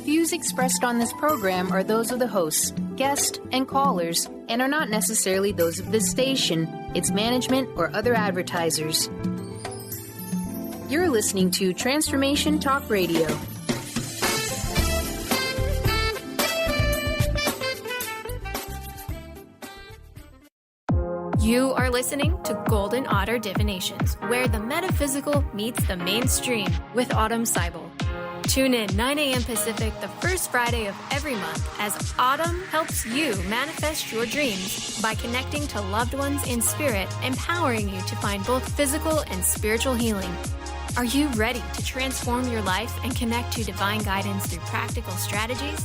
views expressed on this program are those of the hosts, guests, and callers, and are not necessarily those of this station, its management, or other advertisers. You're listening to Transformation Talk Radio. You are listening to Golden Otter Divinations, where the metaphysical meets the mainstream with Seibel. Tune in 9 a.m. Pacific the first Friday of every month as Autumn helps you manifest your dreams by connecting to loved ones in spirit, empowering you to find both physical and spiritual healing. Are you ready to transform your life and connect to divine guidance through practical strategies?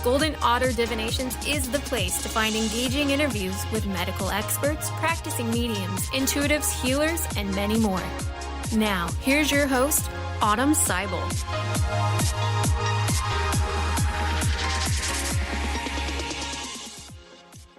Golden Otter Divinations is the place to find engaging interviews with medical experts, practicing mediums, intuitives, healers, and many more. Now, here's your host, Seibel.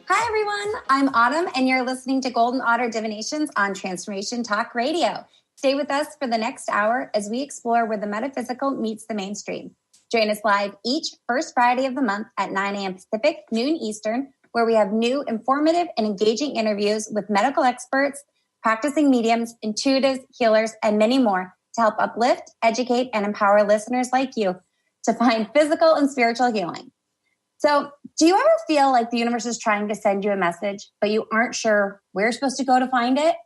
Hi, everyone. I'm Autumn, and you're listening to Golden Otter Divinations on Transformation Talk Radio. Stay with us for the next hour as we explore where the metaphysical meets the mainstream. Join us live each first Friday of the month at 9 a.m. Pacific, noon Eastern, where we have new, informative, and engaging interviews with medical experts, practicing mediums, intuitives, healers, and many more to help uplift, educate, and empower listeners like you to find physical and spiritual healing. So, do you ever feel like the universe is trying to send you a message, but you aren't sure where you're supposed to go to find it?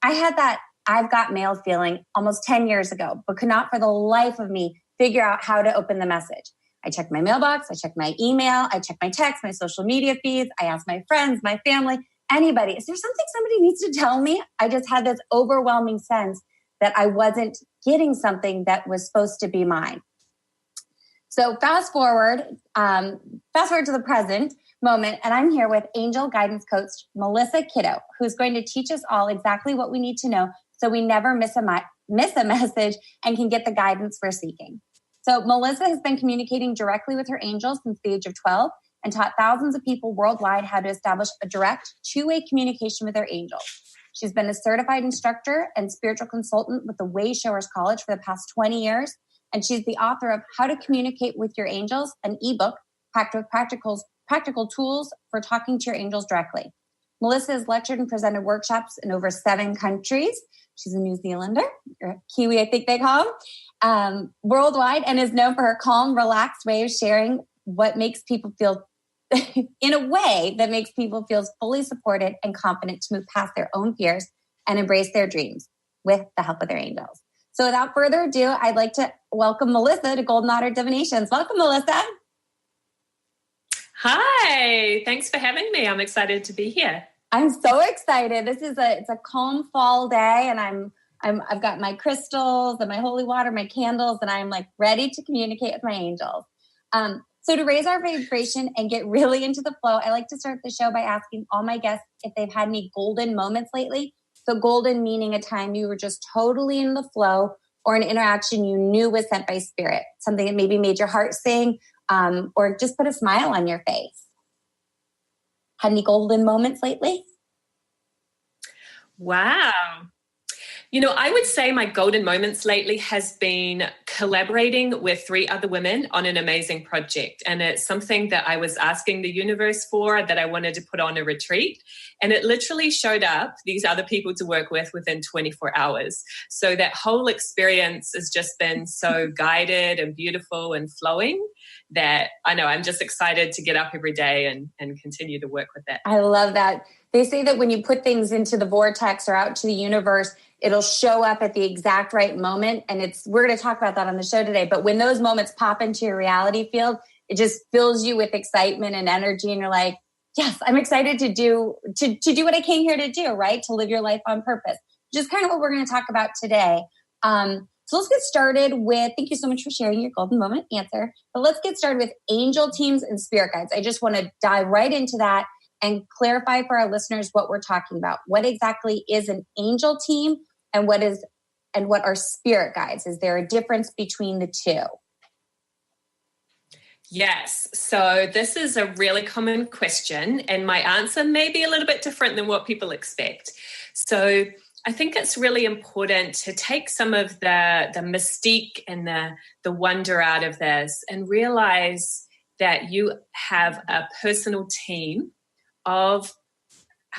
I had that I've got mail feeling almost 10 years ago, but could not for the life of me figure out how to open the message. I checked my mailbox, I checked my email, I checked my text, my social media feeds, I asked my friends, my family, anybody, is there something somebody needs to tell me? I just had this overwhelming sense that I wasn't getting something that was supposed to be mine. So fast forward to the present moment, and I'm here with angel guidance coach Melissa Kitto, who's going to teach us all exactly what we need to know so we never miss a message and can get the guidance we're seeking. So Melissa has been communicating directly with her angels since the age of 12 and taught thousands of people worldwide how to establish a direct two-way communication with their angels. She's been a certified instructor and spiritual consultant with the Way Showers College for the past 20 years, and she's the author of How to Communicate with Your Angels, an ebook packed with practical tools for talking to your angels directly. Melissa has lectured and presented workshops in over 7 countries. She's a New Zealander, or Kiwi, I think they call them, worldwide, and is known for her calm, relaxed way of sharing what makes people feel in a way that makes people feel fully supported and confident to move past their own fears and embrace their dreams with the help of their angels. So without further ado, I'd like to welcome Melissa to Golden Otter Divinations. Welcome, Melissa. Hi, thanks for having me. I'm excited to be here. I'm so excited. It's a calm fall day, and I've got my crystals and my holy water, my candles, and I'm like ready to communicate with my angels. So to raise our vibration and get really into the flow, I like to start the show by asking all my guests if they've had any golden moments lately. So golden meaning a time you were just totally in the flow, or an interaction you knew was sent by spirit, something that maybe made your heart sing, or just put a smile on your face. Had any golden moments lately? Wow. I would say my golden moments lately has been collaborating with 3 other women on an amazing project. And it's something that I was asking the universe for, that I wanted to put on a retreat. And it literally showed up, these other people to work with, within 24 hours. So that whole experience has just been so guided and beautiful and flowing that I know I'm just excited to get up every day and continue to work with that. I love that. They say that when you put things into the vortex or out to the universe, it'll show up at the exact right moment. And we're going to talk about that on the show today. But when those moments pop into your reality field, it just fills you with excitement and energy. And you're like, yes, I'm excited to do what I came here to do, right? To live your life on purpose, which is kind of what we're going to talk about today. So let's get started with, thank you so much for sharing your golden moment answer. But let's get started with angel teams and spirit guides. I just want to dive right into that and clarify for our listeners what we're talking about. What exactly is an angel team and what are spirit guides? Is there a difference between the two? Yes. So this is a really common question, and my answer may be a little bit different than what people expect. So I think it's really important to take some of the mystique and the wonder out of this and realize that you have a personal team of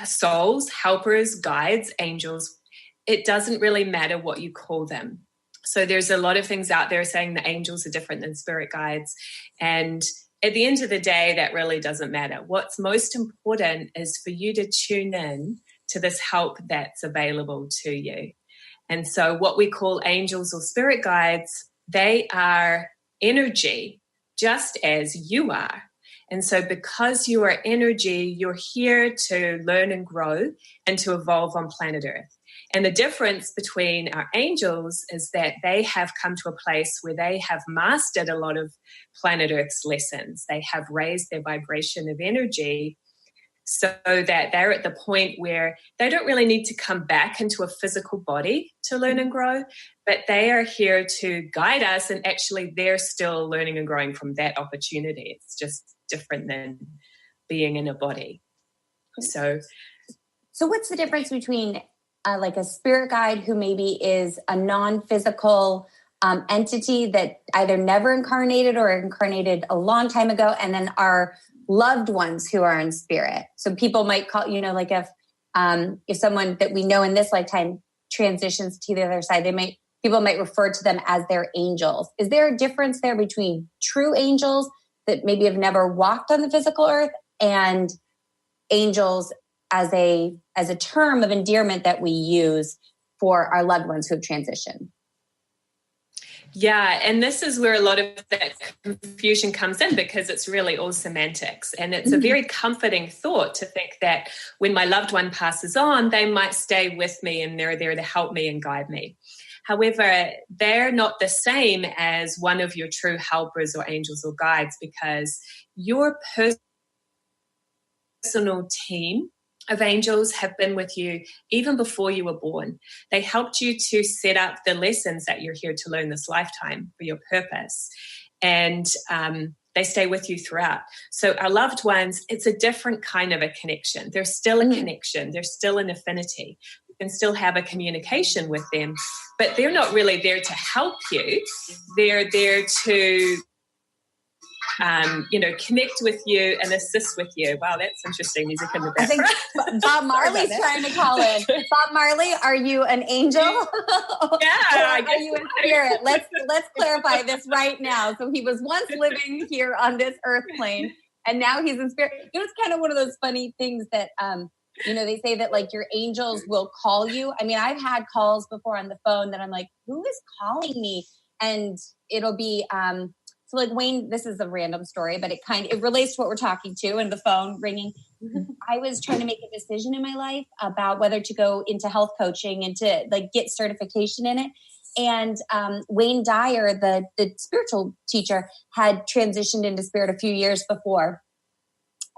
souls, helpers, guides, angels. It doesn't really matter what you call them. So there's a lot of things out there saying the angels are different than spirit guides. And at the end of the day, that really doesn't matter. What's most important is for you to tune in to this help that's available to you. And so what we call angels or spirit guides, they are energy, just as you are. And so because you are energy, you're here to learn and grow and to evolve on planet Earth. And the difference between our angels is that they have come to a place where they have mastered a lot of planet Earth's lessons. They have raised their vibration of energy so that they're at the point where they don't really need to come back into a physical body to learn and grow, but they are here to guide us, and actually they're still learning and growing from that opportunity. It's just different than being in a body. So what's the difference between like a spirit guide who maybe is a non-physical entity that either never incarnated or incarnated a long time ago, and then our loved ones who are in spirit? So people might call, like if someone that we know in this lifetime transitions to the other side, people might refer to them as their angels. Is there a difference there between true angels that maybe have never walked on the physical earth and angels as a term of endearment that we use for our loved ones who have transitioned? Yeah, and this is where a lot of that confusion comes in, because it's really all semantics. And it's a very comforting thought to think that when my loved one passes on, they might stay with me and they're there to help me and guide me. However, they're not the same as one of your true helpers or angels or guides, because your personal team of angels have been with you even before you were born. They helped you to set up the lessons that you're here to learn this lifetime for your purpose. And they stay with you throughout. So our loved ones, it's a different kind of a connection. There's still a connection. There's still an affinity. You can still have a communication with them, but they're not really there to help you. They're there to connect with you and assist with you. Wow, that's interesting music in the background. I think Bob Marley's trying to call in. Bob Marley, are you an angel? Yeah. Are you a spirit? Let's clarify this right now. So he was once living here on this earth plane, and now he's in spirit. It's kind of one of those funny things that, they say that like your angels will call you. I mean, I've had calls before on the phone that I'm like, who is calling me? And it'll be, so like Wayne, this is a random story, but it relates to what we're talking to, and the phone ringing. I was trying to make a decision in my life about whether to go into health coaching and to like get certification in it. And Wayne Dyer, the spiritual teacher, had transitioned into spirit a few years before.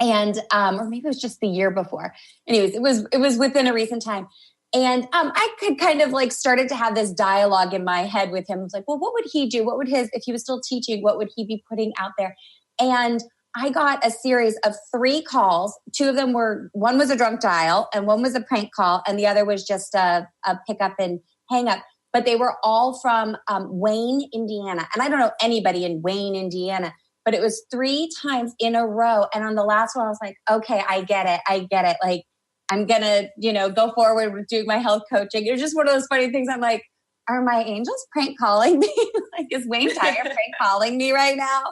And, or maybe it was just the year before. Anyways, it was within a recent time. And I could kind of like started to have this dialogue in my head with him. I was like, well, what would he do? What would if he was still teaching, what would he be putting out there? And I got a series of 3 calls. 2 of them one was a drunk dial and one was a prank call. And the other was just a pick up and hang up. But they were all from Wayne, Indiana. And I don't know anybody in Wayne, Indiana, but it was 3 times in a row. And on the last one, I was like, okay, I get it. Like, I'm going to, go forward with doing my health coaching. It was just one of those funny things. I'm like, are my angels prank calling me? Like, is Wayne Dyer prank calling me right now?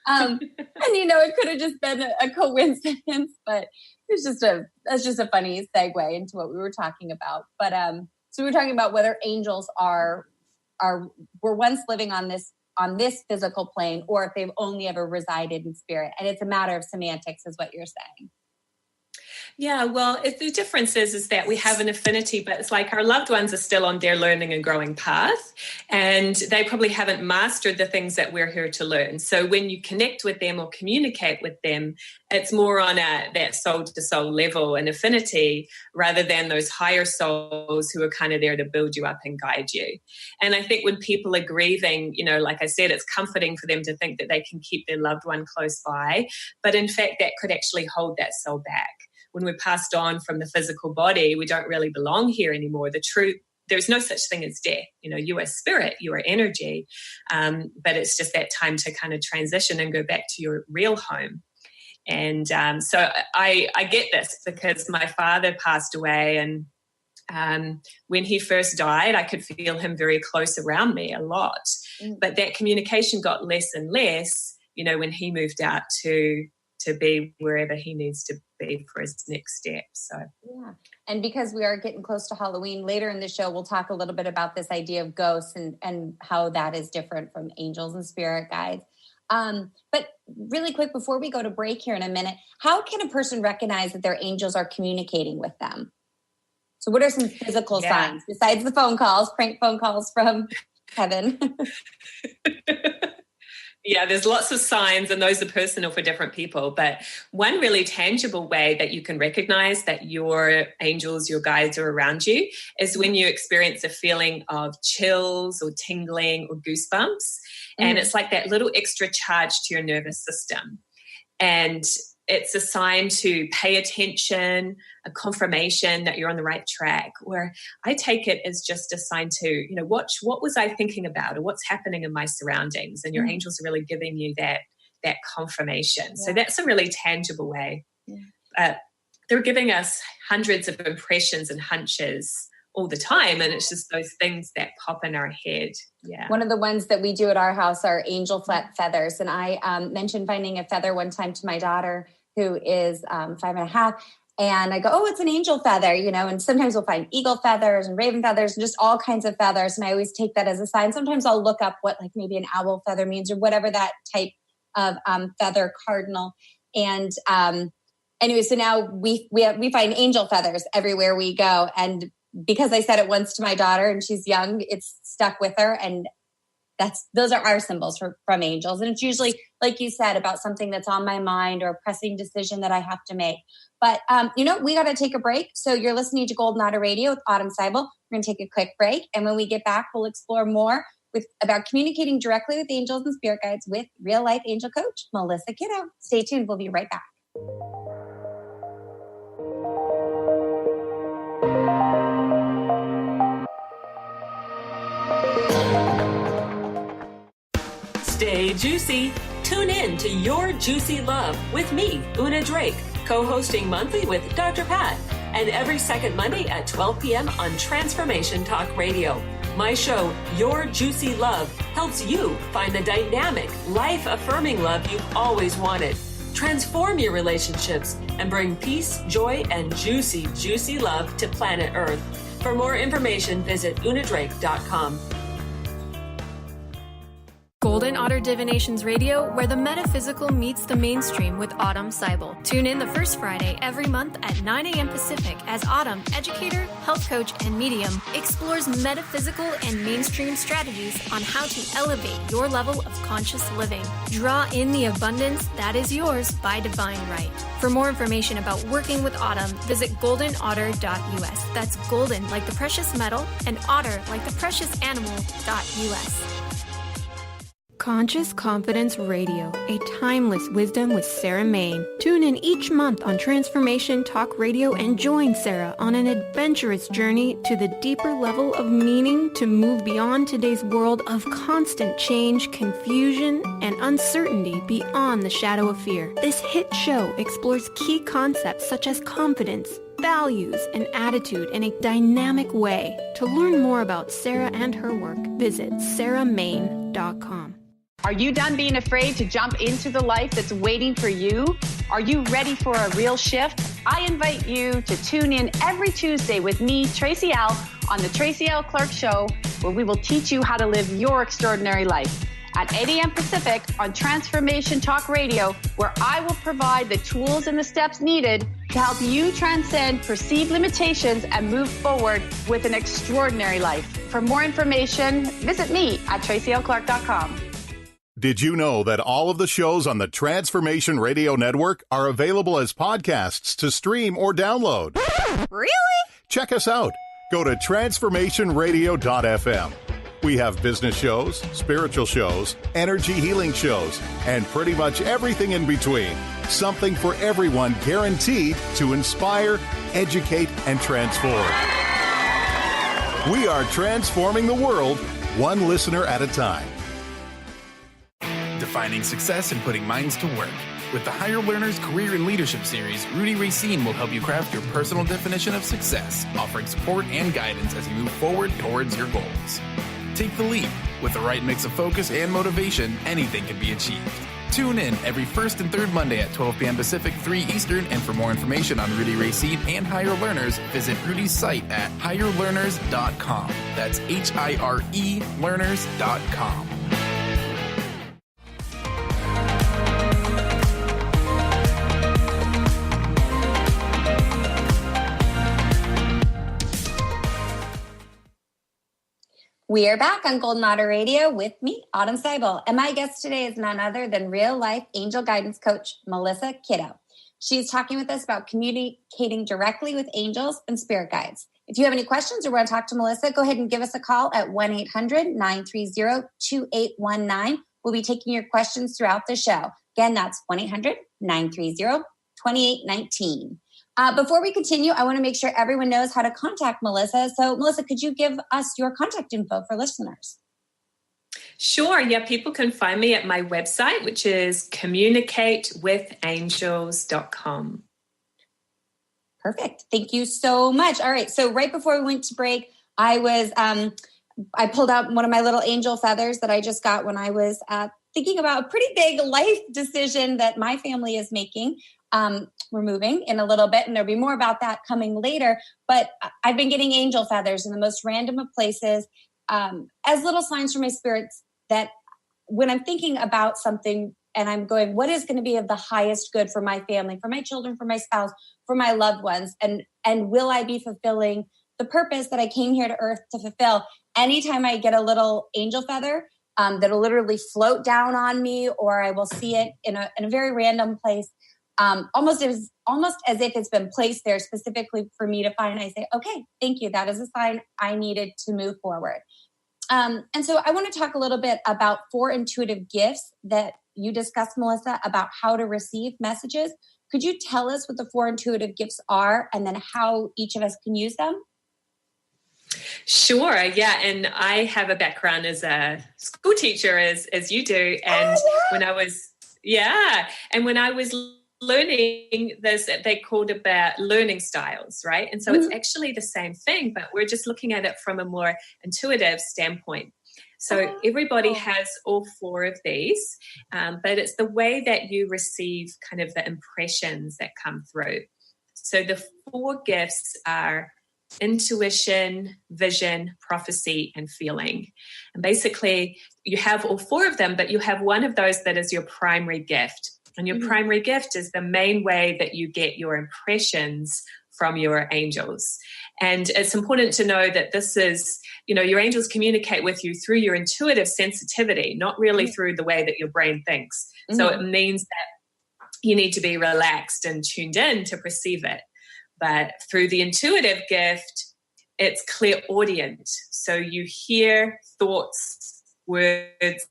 And, it could have just been a coincidence, but that's just a funny segue into what we were talking about. But, so we were talking about whether angels were once living on this physical plane, or if they've only ever resided in spirit. And it's a matter of semantics is what you're saying. Yeah, well, the difference is that we have an affinity, but it's like our loved ones are still on their learning and growing path, and they probably haven't mastered the things that we're here to learn. So when you connect with them or communicate with them, it's more on that soul-to-soul level and affinity, rather than those higher souls who are kind of there to build you up and guide you. And I think when people are grieving, like I said, it's comforting for them to think that they can keep their loved one close by, but in fact, that could actually hold that soul back. when we're passed on from the physical body, we don't really belong here anymore. There's no such thing as death. You are spirit, you are energy, but it's just that time to kind of transition and go back to your real home. And so I get this because my father passed away, and when he first died, I could feel him very close around me a lot. But that communication got less and less, when he moved out to be wherever he needs to be for his next step. So yeah. And because we are getting close to Halloween, later in the show, we'll talk a little bit about this idea of ghosts and how that is different from angels and spirit guides. But really quick, before we go to break here in a minute, how can a person recognize that their angels are communicating with them? So what are some physical signs besides the phone calls, prank phone calls from heaven? Yeah, there's lots of signs, and those are personal for different people. But one really tangible way that you can recognize that your angels, your guides are around you is when you experience a feeling of chills or tingling or goosebumps. And it's like that little extra charge to your nervous system. And it's a sign to pay attention, a confirmation that you're on the right track, where I take it as just a sign to, watch what was I thinking about or what's happening in my surroundings. And your angels are really giving you that confirmation. Yeah. So that's a really tangible way. Yeah. They're giving us hundreds of impressions and hunches all the time. And it's just those things that pop in our head. Yeah. One of the ones that we do at our house are angel feathers. And I mentioned finding a feather one time to my daughter, who is 5.5. And I go, oh, it's an angel feather, and sometimes we'll find eagle feathers and raven feathers and just all kinds of feathers. And I always take that as a sign. Sometimes I'll look up what maybe an owl feather means or whatever that type of feather cardinal. And anyway, so now we find angel feathers everywhere we go. And because I said it once to my daughter and she's young, it's stuck with her. And those are our symbols from angels. And it's usually, like you said, about something that's on my mind or a pressing decision that I have to make. But, we got to take a break. So you're listening to Golden Otter Radio with Autumn Seibel. We're going to take a quick break. And when we get back, we'll explore more about communicating directly with angels and spirit guides with real life angel coach, Melissa Kitto. Stay tuned. We'll be right back. Stay juicy. Tune in to Your Juicy Love with me, Una Drake, co-hosting monthly with Dr. Pat, and every second Monday at 12 p.m. on Transformation Talk Radio. My show, Your Juicy Love, helps you find the dynamic, life-affirming love you've always wanted. Transform your relationships and bring peace, joy, and juicy, juicy love to planet Earth. For more information, visit unadrake.com. Golden Otter Divinations Radio, where the metaphysical meets the mainstream with Autumn Seibel. Tune in the first Friday every month at 9 a.m. Pacific as Autumn, educator, health coach, and medium, explores metaphysical and mainstream strategies on how to elevate your level of conscious living. Draw in the abundance that is yours by divine right. For more information about working with Autumn, visit goldenotter.us. That's golden like the precious metal and otter like the precious animal.us. Conscious Confidence Radio, a timeless wisdom with Sarah Main. Tune in each month on Transformation Talk Radio and join Sarah on an adventurous journey to the deeper level of meaning to move beyond today's world of constant change, confusion, and uncertainty beyond the shadow of fear. This hit show explores key concepts such as confidence, values, and attitude in a dynamic way. To learn more about Sarah and her work, visit sarahmain.com. Are you done being afraid to jump into the life that's waiting for you? Are you ready for a real shift? I invite you to tune in every Tuesday with me, Tracy L., on the Tracy L. Clark Show, where we will teach you how to live your extraordinary life. At 8 a.m. Pacific on Transformation Talk Radio, where I will provide the tools and the steps needed to help you transcend perceived limitations and move forward with an extraordinary life. For more information, visit me at tracylclark.com. Did you know that all of the shows on the Transformation Radio Network are available as podcasts to stream or download? Really? Check us out. Go to transformationradio.fm. We have business shows, spiritual shows, energy healing shows, and pretty much everything in between. Something for everyone, guaranteed to inspire, educate, and transform. We are transforming the world, one listener at a time. Defining success and putting minds to work. With the Higher Learners Career and Leadership Series, Rudy Racine will help you craft your personal definition of success, offering support and guidance as you move forward towards your goals. Take the leap. With the right mix of focus and motivation, anything can be achieved. Tune in every first and third Monday at 12 p.m. Pacific, 3 Eastern, and for more information on Rudy Racine and Higher Learners, visit Rudy's site at higherlearners.com. That's HIRE learners.com. We are back on Golden Otter Radio with me, Autumn Seibel, and my guest today is none other than real-life angel guidance coach, Melissa Kitto. She's talking with us about communicating directly with angels and spirit guides. If you have any questions or want to talk to Melissa, go ahead and give us a call at 1-800-930-2819. We'll be taking your questions throughout the show. Again, that's 1-800-930-2819. Before we continue, I want to make sure everyone knows how to contact Melissa. So, Melissa, could you give us your contact info for listeners? Sure. Yeah, people can find me at my website, which is communicatewithangels.com. Perfect. Thank you so much. All right. So right before we went to break, I pulled out one of my little angel feathers that I just got when I was thinking about a pretty big life decision that my family is making. We're moving in a little bit, and there'll be more about that coming later. But I've been getting angel feathers in the most random of places as little signs from my spirits that when I'm thinking about something and I'm going, what is going to be of the highest good for my family, for my children, for my spouse, for my loved ones? And will I be fulfilling the purpose that I came here to earth to fulfill? Anytime I get a little angel feather, that'll literally float down on me, or I will see it in a very random place. Almost as if it's been placed there specifically for me to find. I say, okay, thank you. That is a sign I needed to move forward. And so I want to talk a little bit about 4 intuitive gifts that you discussed, Melissa, about how to receive messages. Could you tell us what the 4 intuitive gifts are and then how each of us can use them? Sure. Yeah. And I have a background as a school teacher as you do. And when I was learning this, they called about learning styles, right? And so it's actually the same thing, but we're just looking at it from a more intuitive standpoint. So everybody has all 4 of these, but it's the way that you receive kind of the impressions that come through. So the 4 gifts are intuition, vision, prophecy, and feeling. And basically you have all 4 of them, but you have one of those that is your primary gift. And your primary gift is the main way that you get your impressions from your angels. And it's important to know that this is, your angels communicate with you through your intuitive sensitivity, not really through the way that your brain thinks. So it means that you need to be relaxed and tuned in to perceive it. But through the intuitive gift, it's clairaudient. So you hear thoughts, words,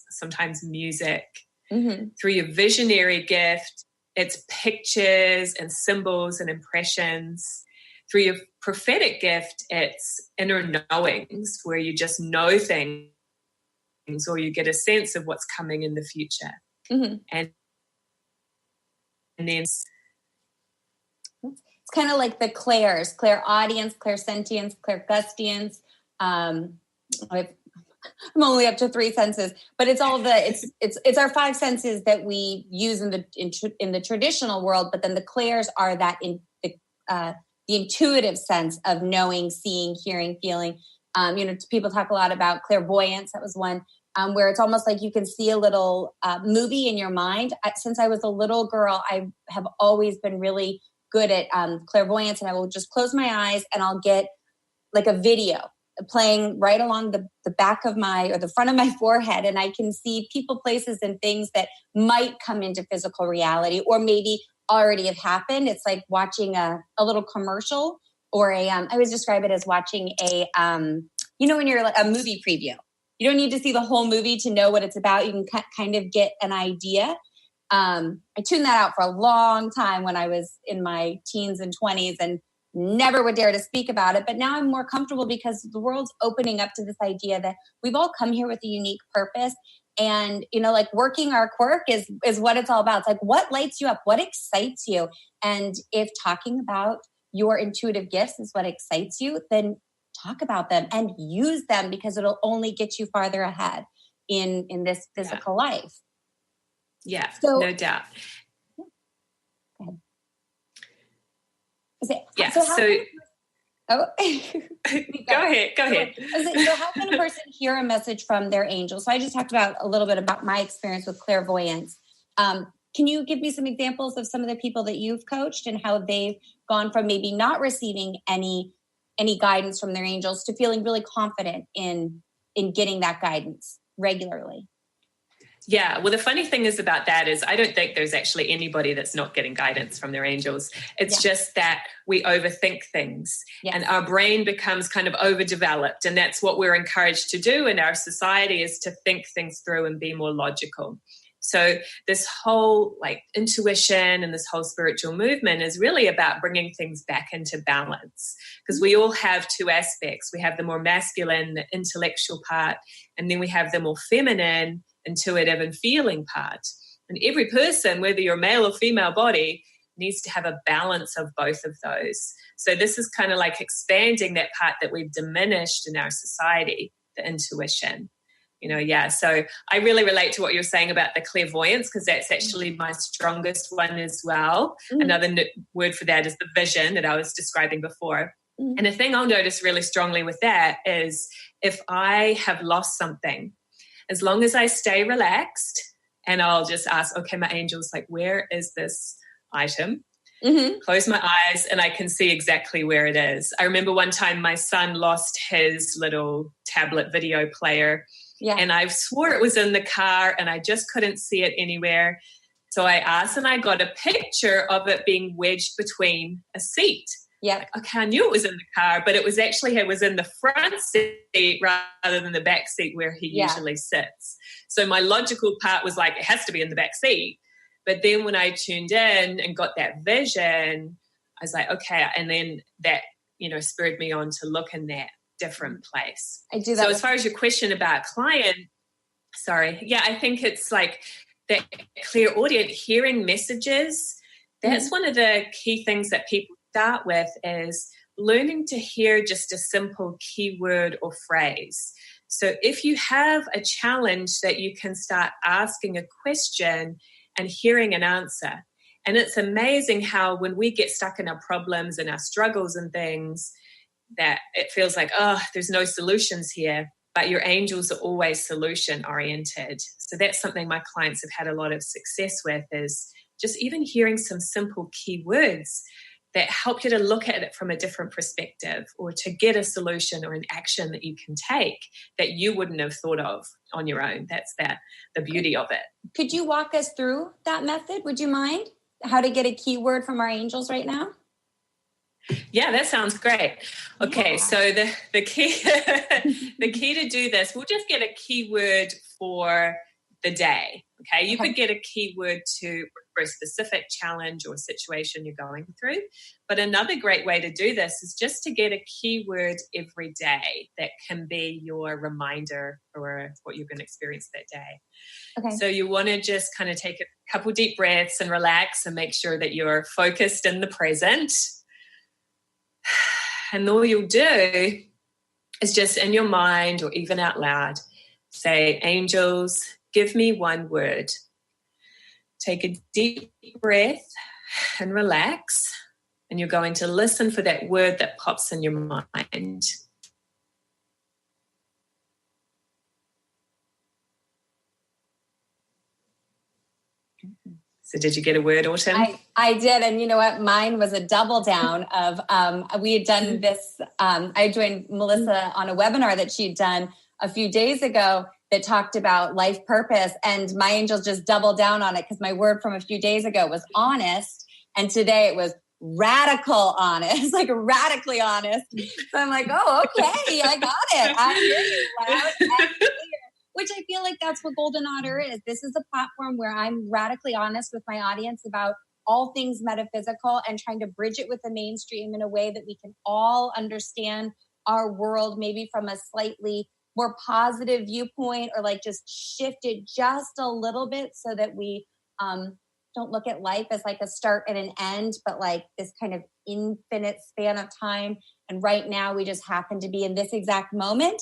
sometimes music. Through your visionary gift, it's pictures and symbols and impressions. Through your prophetic gift, it's inner knowings, where you just know things or you get a sense of what's coming in the future. And then it's kind of like the clairs, clairaudience, clairsentience, clairgustience. I'm only up to 3 senses, but it's all it's our 5 senses that we use in the traditional world. But then the clairs are that in the intuitive sense of knowing, seeing, hearing, feeling. People talk a lot about clairvoyance. That was one where it's almost like you can see a little movie in your mind. Since I was a little girl, I have always been really good at clairvoyance, and I will just close my eyes and I'll get like a video playing right along the back of the front of my forehead. And I can see people, places, and things that might come into physical reality or maybe already have happened. It's like watching a little commercial or I always describe it as watching a when you're like a movie preview, you don't need to see the whole movie to know what it's about. You can kind of get an idea. I tuned that out for a long time when I was in my teens and 20s and never would dare to speak about it. But now I'm more comfortable because the world's opening up to this idea that we've all come here with a unique purpose. And, like working our quirk is what it's all about. It's like, what lights you up? What excites you? And if talking about your intuitive gifts is what excites you, then talk about them and use them, because it'll only get you farther ahead in this physical life. Yeah, so, no doubt. Yeah. Go ahead. So how can a person hear a message from their angel? So I just talked about a little bit about my experience with clairvoyance. Can you give me some examples of some of the people that you've coached and how they've gone from maybe not receiving any guidance from their angels to feeling really confident in getting that guidance regularly? Yeah. Well, the funny thing is about that is I don't think there's actually anybody that's not getting guidance from their angels. It's just that we overthink things and our brain becomes kind of overdeveloped. And that's what we're encouraged to do in our society, is to think things through and be more logical. So this whole intuition and this whole spiritual movement is really about bringing things back into balance, because we all have two aspects. We have the more masculine, the intellectual part, and then we have the more feminine, intuitive and feeling part. And every person, whether you're male or female body, needs to have a balance of both of those. So this is kind of like expanding that part that we've diminished in our society, the intuition. So I really relate to what you're saying about the clairvoyance, because that's actually my strongest one as well. Another word for that is the vision that I was describing before. And the thing I'll notice really strongly with that is if I have lost something, as long as I stay relaxed and I'll just ask, okay, my angel's like, where is this item? Close my eyes and I can see exactly where it is. I remember one time my son lost his little tablet video player. And I swore it was in the car and I just couldn't see it anywhere. So I asked and I got a picture of it being wedged between a seat. Okay, I knew it was in the car, but it was in the front seat rather than the back seat where he usually sits. So my logical part was like, it has to be in the back seat. But then when I tuned in and got that vision, I was like, okay. And then that, spurred me on to look in that different place. I do that. So as far as your question about client, I think it's like that clairaudient hearing messages. That's one of the key things that people start with, is learning to hear just a simple keyword or phrase. So if you have a challenge, that you can start asking a question and hearing an answer. And it's amazing how when we get stuck in our problems and our struggles and things, that it feels like, oh, there's no solutions here. But your angels are always solution oriented. So that's something my clients have had a lot of success with, is just even hearing some simple keywords that help you to look at it from a different perspective, or to get a solution or an action that you can take that you wouldn't have thought of on your own. That's the beauty of it. Could you walk us through that method? Would you mind? How to get a keyword from our angels right now? Yeah, that sounds great. Okay, so the key the key to do this, we'll just get a keyword for the day. Okay, you could get a keyword for a specific challenge or situation you're going through. But another great way to do this is just to get a keyword every day that can be your reminder for what you're going to experience that day. Okay. So you want to just kind of take a couple deep breaths and relax and make sure that you're focused in the present. And all you'll do is just in your mind or even out loud say, angels, give me one word. Take a deep breath and relax. And you're going to listen for that word that pops in your mind. So did you get a word, Autumn? I did. And you know what? Mine was a double down of, we had done this. I joined Melissa on a webinar that she'd done a few days ago that talked about life purpose. And my angels just doubled down on it because my word from a few days ago was honest. And today it was radical honest, like radically honest. So I'm like, oh, okay, I got it. I hear you loud and clear. Which I feel like that's what Golden Otter is. This is a platform where I'm radically honest with my audience about all things metaphysical and trying to bridge it with the mainstream in a way that we can all understand our world, maybe from a slightly more positive viewpoint, or like just shift it just a little bit so that we don't look at life as like a start and an end, but like this kind of infinite span of time. And right now we just happen to be in this exact moment.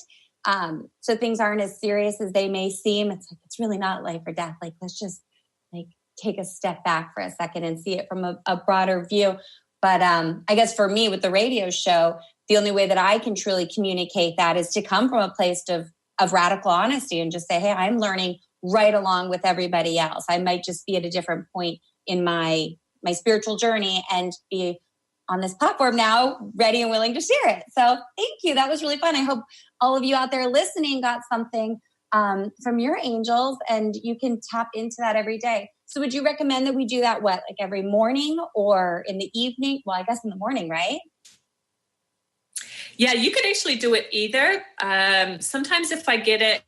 So things aren't as serious as they may seem. It's like, it's really not life or death. Like, let's just like take a step back for a second and see it from a broader view. But I guess for me with the radio show, the only way that I can truly communicate that is to come from a place of radical honesty and just say, hey, I'm learning right along with everybody else. I might just be at a different point in my spiritual journey and be on this platform now, ready and willing to share it. So thank you. That was really fun. I hope all of you out there listening got something from your angels, and you can tap into that every day. So would you recommend that we do that, like every morning or in the evening? Well, I guess in the morning, right? Yeah, you could actually do it either. Sometimes if I get it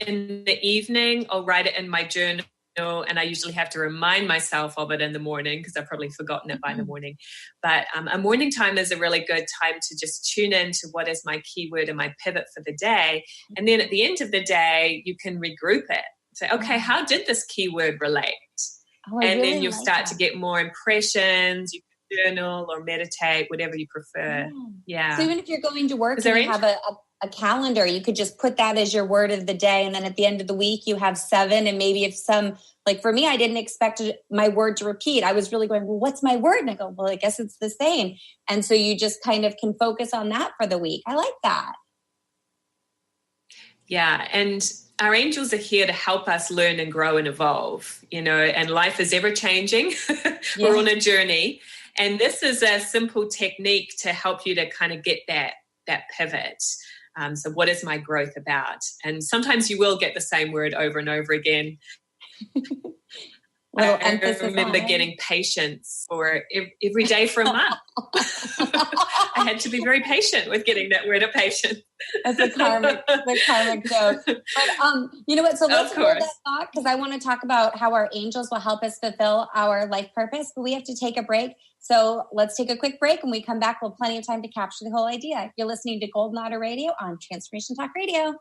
in the evening, I'll write it in my journal. And I usually have to remind myself of it in the morning because I've probably forgotten it by the morning. But a morning time is a really good time to just tune into what is my keyword and my pivot for the day. And then at the end of the day, you can regroup it. Say, okay, how did this keyword relate? And then you'll start to get more impressions. You can journal or meditate, whatever you prefer. Yeah. So even if you're going to work and you have a calendar, you could just put that as your word of the day. And then at the end of the week, you have 7. And maybe if some, like for me, I didn't expect my word to repeat. I was really going, well, what's my word? And I go, well, I guess it's the same. And so you just kind of can focus on that for the week. I like that. Yeah. And our angels are here to help us learn and grow and evolve, and life is ever changing. We're on a journey. And this is a simple technique to help you to kind of get that pivot. So what is my growth about? And sometimes you will get the same word over and over again. I remember getting patience for every day for a month. I had to be very patient with getting that word of patience. That's the karmic joke. But you know what? So let's hold that thought, because I want to talk about how our angels will help us fulfill our life purpose. But we have to take a break. So let's take a quick break. When we come back, we'll have plenty of time to capture the whole idea. You're listening to Golden Otter Radio on Transformation Talk Radio.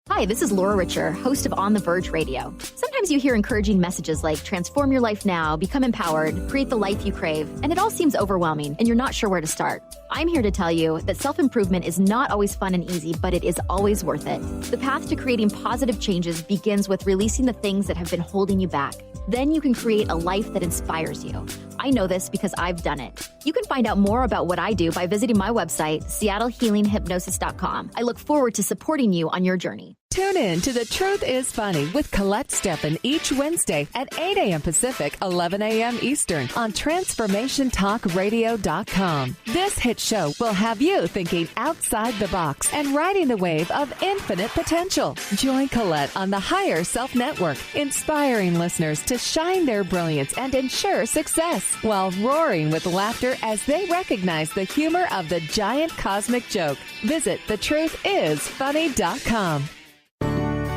Hi, this is Laura Richer, host of On the Verge Radio. Sometimes you hear encouraging messages like transform your life now, become empowered, create the life you crave, and it all seems overwhelming and you're not sure where to start. I'm here to tell you that self-improvement is not always fun and easy, but it is always worth it. The path to creating positive changes begins with releasing the things that have been holding you back. Then you can create a life that inspires you. I know this because I've done it. You can find out more about what I do by visiting my website, SeattleHealingHypnosis.com. I look forward to supporting you on your journey. Tune in to The Truth is Funny with Colette Steffen each Wednesday at 8 a.m. Pacific, 11 a.m. Eastern on TransformationTalkRadio.com. This hit show will have you thinking outside the box and riding the wave of infinite potential. Join Colette on the Higher Self Network, inspiring listeners to shine their brilliance and ensure success while roaring with laughter as they recognize the humor of the giant cosmic joke. Visit TheTruthIsFunny.com.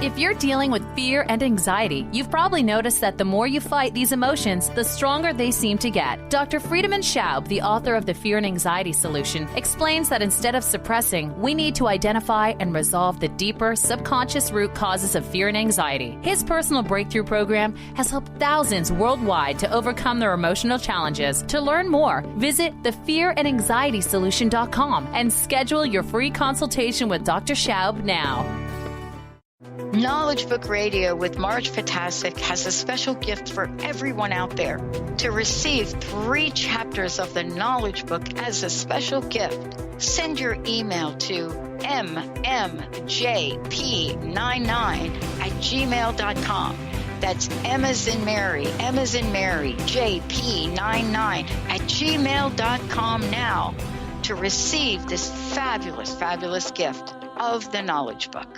If you're dealing with fear and anxiety, you've probably noticed that the more you fight these emotions, the stronger they seem to get. Dr. Friedemann Schaub, the author of The Fear and Anxiety Solution, explains that instead of suppressing, we need to identify and resolve the deeper, subconscious root causes of fear and anxiety. His personal breakthrough program has helped thousands worldwide to overcome their emotional challenges. To learn more, visit thefearandanxietysolution.com and schedule your free consultation with Dr. Schaub now. Knowledge Book Radio with Marge Fatasic has a special gift for everyone out there. To receive 3 chapters of the Knowledge Book as a special gift, send your email to mmjp99@gmail.com. That's M as in Mary, JP99@gmail.com now to receive this fabulous, fabulous gift. of the knowledge book.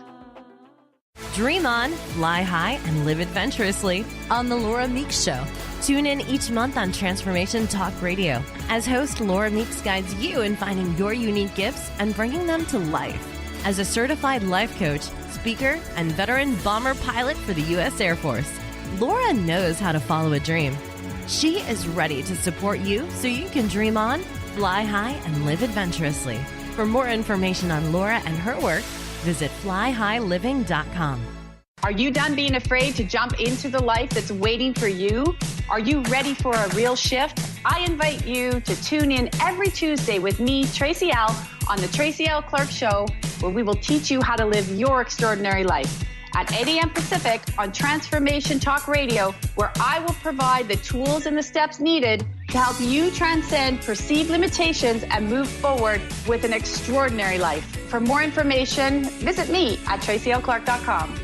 Dream on, fly high, and live adventurously on The Laura Meeks Show. Tune in each month on Transformation Talk Radio as host Laura Meeks guides you in finding your unique gifts and bringing them to life. As a certified life coach, speaker, and veteran bomber pilot for the U.S. Air Force, Laura knows how to follow a dream. She is ready to support you so you can dream on, fly high, and live adventurously. For more information on Laura and her work, visit flyhighliving.com. Are you done being afraid to jump into the life that's waiting for you? Are you ready for a real shift? I invite you to tune in every Tuesday with me, Tracy L., on the Tracy L. Clark Show, where we will teach you how to live your extraordinary life. At 8 a.m. Pacific on Transformation Talk Radio, where I will provide the tools and the steps needed to help you transcend perceived limitations and move forward with an extraordinary life. For more information, visit me at tracylclark.com.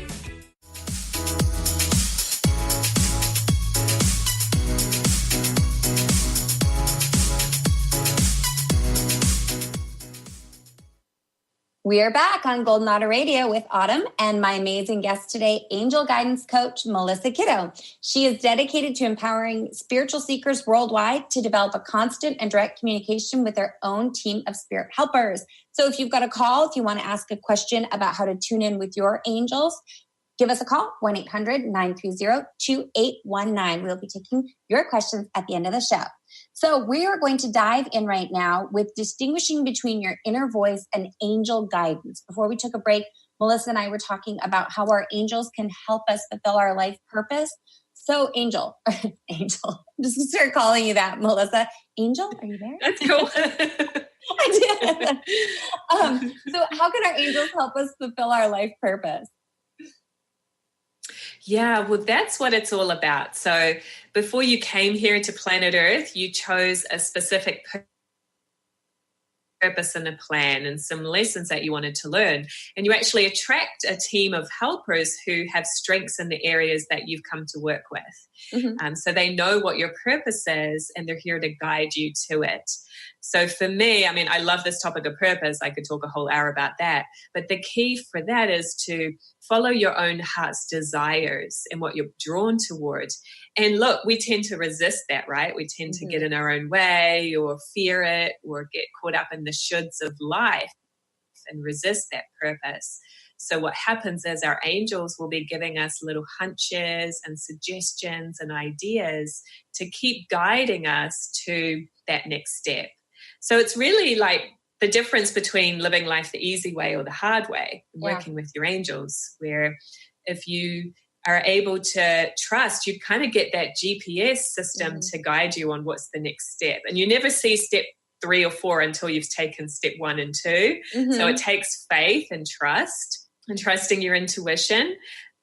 We are back on Golden Otter Radio with Autumn and my amazing guest today, angel guidance coach Melissa Kitto. She is dedicated to empowering spiritual seekers worldwide to develop a constant and direct communication with their own team of spirit helpers. So if you've got a call, if you want to ask a question about how to tune in with your angels, give us a call, 1-800-930-2819. We'll be taking your questions at the end of the show. So we are going to dive in right now with distinguishing between your inner voice and angel guidance. Before we took a break, Melissa and I were talking about how our angels can help us fulfill our life purpose. So Angel, I'm just going to start calling you that, Melissa. Angel, are you there? That's cool. I did. So how can our angels help us fulfill our life purpose? Yeah, well, that's what it's all about. So before you came here to planet Earth, you chose a specific purpose and a plan and some lessons that you wanted to learn. And you actually attract a team of helpers who have strengths in the areas that you've come to work with. Mm-hmm. So they know what your purpose is and they're here to guide you to it. So for me, I mean, I love this topic of purpose. I could talk a whole hour about that. But the key for that is to follow your own heart's desires and what you're drawn towards. And look, we tend to resist that, right? We tend to get in our own way or fear it or get caught up in the shoulds of life and resist that purpose. So what happens is our angels will be giving us little hunches and suggestions and ideas to keep guiding us to that next step. So it's really like the difference between living life the easy way or the hard way, working with your angels, where if you are able to trust, you kind of get that GPS system to guide you on what's the next step. And you never see step 3 or 4 until you've taken step 1 and 2. So it takes faith and trust and trusting your intuition.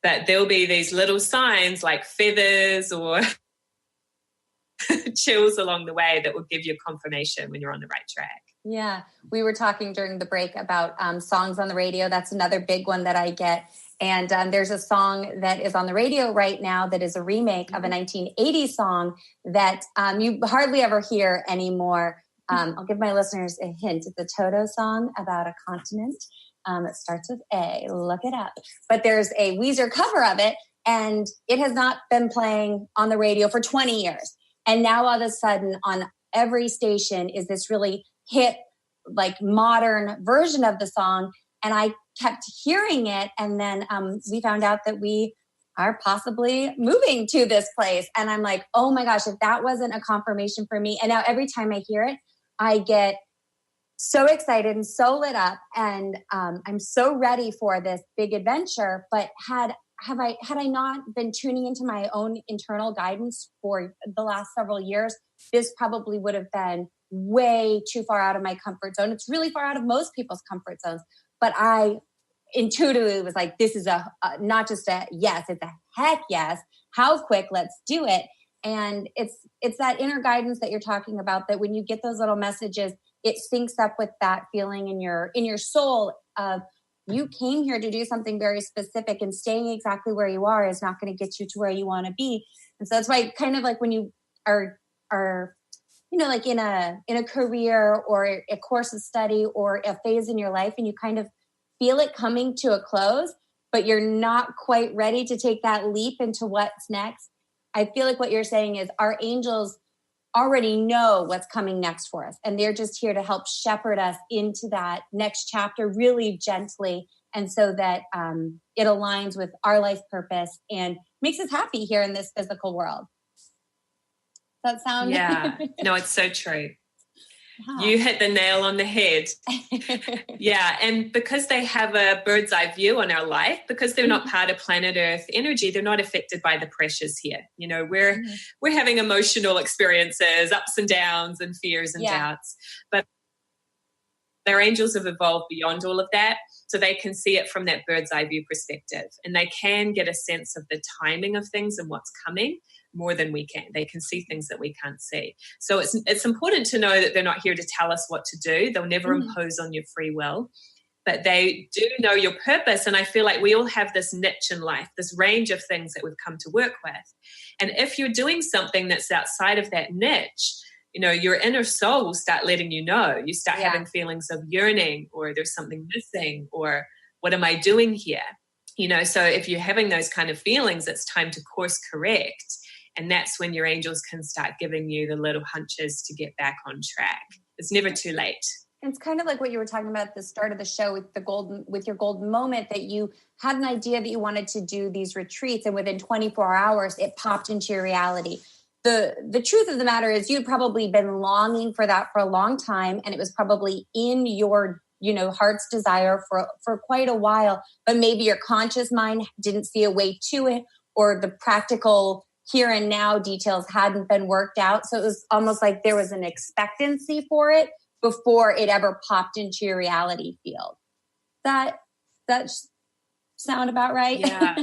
But there'll be these little signs like feathers or chills along the way that will give you confirmation when you're on the right track. Yeah. We were talking during the break about songs on the radio. That's another big one that I get. And there's a song that is on the radio right now that is a remake of a 1980s song that you hardly ever hear anymore. I'll give my listeners a hint. It's a Toto song about a continent that starts with A. Look it up. But there's a Weezer cover of it, and it has not been playing on the radio for 20 years. And now all of a sudden on every station is this really hit, like modern version of the song. And I kept hearing it. And then we found out that we are possibly moving to this place. And I'm like, oh my gosh, if that wasn't a confirmation for me. And now every time I hear it, I get so excited and so lit up. And I'm so ready for this big adventure. But had I not been tuning into my own internal guidance for the last several years, this probably would have been way too far out of my comfort zone. It's really far out of most people's comfort zones. But I intuitively was like, this is not just a yes, it's a heck yes. How quick? Let's do it. And it's that inner guidance that you're talking about, that when you get those little messages, it syncs up with that feeling in your soul of, you came here to do something very specific, and staying exactly where you are is not going to get you to where you want to be. And so that's why kind of like when you are, you know, like in a career or a course of study or a phase in your life, and you kind of feel it coming to a close, but you're not quite ready to take that leap into what's next. I feel like what you're saying is our angels already know what's coming next for us. And they're just here to help shepherd us into that next chapter really gently. And so that it aligns with our life purpose and makes us happy here in this physical world. Does that sound? Yeah, no, it's so true. Wow. You hit the nail on the head. Yeah. And because they have a bird's eye view on our life, because they're not part of planet Earth energy, they're not affected by the pressures here. You know, we're having emotional experiences, ups and downs and fears and doubts. But their angels have evolved beyond all of that. So they can see it from that bird's eye view perspective. And they can get a sense of the timing of things and what's coming more than we can. They can see things that we can't see. So it's important to know that they're not here to tell us what to do. They'll never impose on your free will, but they do know your purpose. And I feel like we all have this niche in life, this range of things that we've come to work with. And if you're doing something that's outside of that niche, you know, your inner soul will start letting you know. You start having feelings of yearning, or there's something missing, or what am I doing here? You know, so if you're having those kind of feelings, it's time to course correct. And that's when your angels can start giving you the little hunches to get back on track. It's never too late. It's kind of like what you were talking about at the start of the show with your golden moment, that you had an idea that you wanted to do these retreats, and within 24 hours, it popped into your reality. The truth of the matter is you'd probably been longing for that for a long time, and it was probably in your, you know, heart's desire for quite a while, but maybe your conscious mind didn't see a way to it, or the practical here and now details hadn't been worked out. So it was almost like there was an expectancy for it before it ever popped into your reality field. That sound about right? Yeah.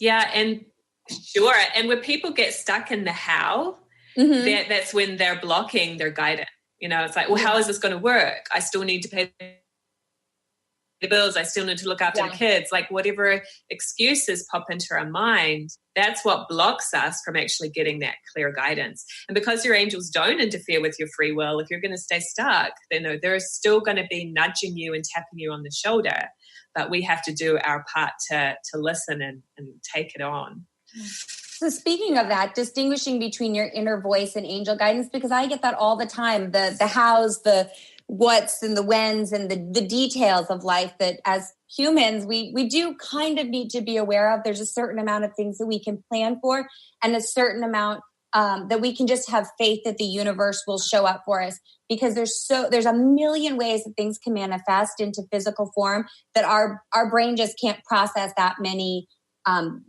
Yeah. And sure. And when people get stuck in the how, that's when they're blocking their guidance. You know, it's like, well, how is this going to work? I still need to pay the bills. I still need to look after the kids. Like whatever excuses pop into our mind, that's what blocks us from actually getting that clear guidance. And because your angels don't interfere with your free will, if you're going to stay stuck, then they're still going to be nudging you and tapping you on the shoulder. But we have to do our part to listen and take it on. So speaking of that, distinguishing between your inner voice and angel guidance, because I get that all the time, the hows, the what's and the whens and the details of life that as humans, we do kind of need to be aware of. There's a certain amount of things that we can plan for, and a certain amount that we can just have faith that the universe will show up for us, because there's a million ways that things can manifest into physical form that our brain just can't process that many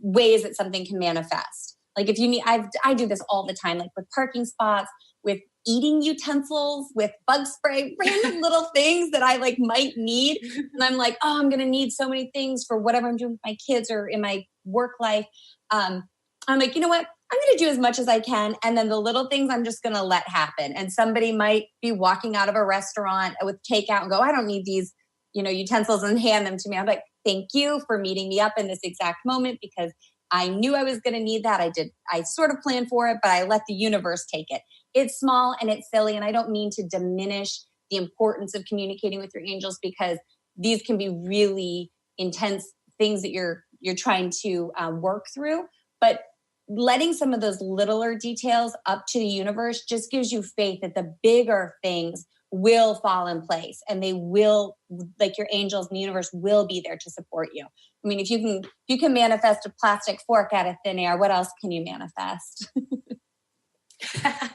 ways that something can manifest. Like if you need, I do this all the time, like with parking spots, with eating utensils, with bug spray, random little things that I like might need. And I'm like, oh, I'm going to need so many things for whatever I'm doing with my kids or in my work life. I'm like, you know what? I'm going to do as much as I can. And then the little things I'm just going to let happen. And somebody might be walking out of a restaurant with takeout and go, I don't need these, utensils, and hand them to me. I'm like, thank you for meeting me up in this exact moment, because I knew I was going to need that. I sort of planned for it, but I let the universe take it. It's small and it's silly. And I don't mean to diminish the importance of communicating with your angels, because these can be really intense things that you're trying to work through. But letting some of those littler details up to the universe just gives you faith that the bigger things will fall in place, and they will, like your angels and the universe will be there to support you. I mean, if you can manifest a plastic fork out of thin air, what else can you manifest?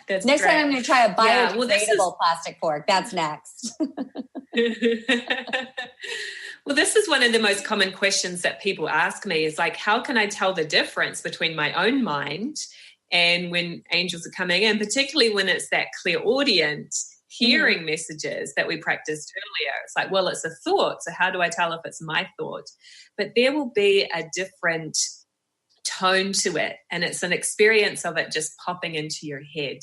That's next great. time I'm going to try a biodegradable plastic fork. That's next. Well, this is one of the most common questions that people ask me is like, how can I tell the difference between my own mind and when angels are coming in, particularly when it's that clairaudient hearing messages that we practiced earlier. It's like, well, it's a thought. So how do I tell if it's my thought? But there will be a different tone to it. And it's an experience of it just popping into your head.